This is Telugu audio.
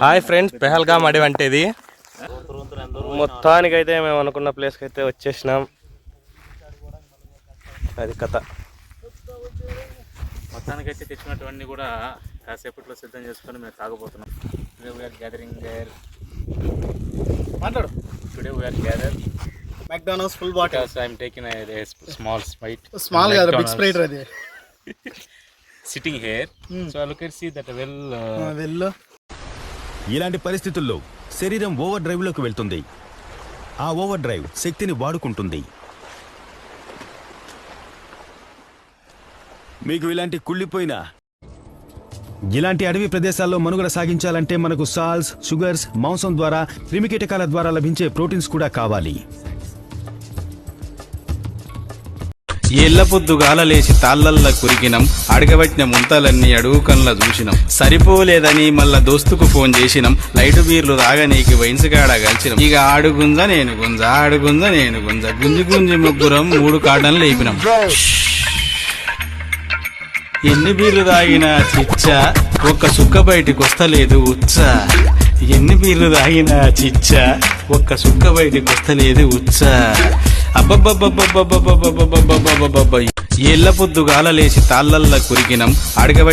హాయ్ ఫ్రెండ్స్, పెహల్గామ్ అడవి అంటే ఇది. మొత్తానికైతే మేము అనుకున్న ప్లేస్కి అయితే వచ్చేసినాం. అది కథ. మొత్తానికైతే తెచ్చినటువంటి కూడా కాసేపట్లో సిద్ధం చేసుకొని మేము తాగబోతున్నాం. Today we are gathering there. Today we are gather McDonald's full bottle. because I'm taking a small Sprite. Small గా big Sprite అది. Sitting here. So I look and see that well. ఇలాంటి పరిస్థితుల్లో శరీరం ఓవర్ డ్రైవ్ లోకి వెళ్తుంది. ఆ ఓవర్ డ్రైవ్ శక్తిని వాడుకుంటుంది. మీకు ఇలాంటి కుళ్ళిపోయిన ఇలాంటి అడవి ప్రదేశాల్లో మనుగడ సాగించాలంటే మనకు సాల్స్, షుగర్స్, మాంసం ద్వారా, క్రిమికీటకాల ద్వారా లభించే ప్రోటీన్స్ కూడా కావాలి. ఎల్ల పొద్దుగాల లేచి తాళ్ళల్లా కురికినం, అడగబట్టిన ముంతలన్నీ అడుగు కన్ల చూసినాం. సరిపోలేదని మళ్ళా దోస్తుకు ఫోన్ చేసినాం. లైట్ బీర్లు తాగనీకి వైన్స్గాడ కలిసినాం. ఇక ఆడుగుంజ నేను గుంజ, ఆడుగుంజ నేను గుంజ, గుంజి గుంజి ముగ్గురం 3 కార్డన్లు లేపినాం. ఎన్ని బీర్లు తాగినా చిచ్చ, ఒక్క సుక్క బయటికి వస్తలేదు ఉచ్చ. ఎన్ని బీర్లు తాగినా చిచ్చ, ఒక్క సుక్క బయటికి వస్తలేదు ఉచ్చ. అబ్బబ్బబ్బబ్బబ్బబ్బబ్బబ్బబ్బబ్బబ్బబ్బ ఎల్ల పొద్దుగాల లేచి తాళ్ళల్లా కురికినం, అడగబట్టి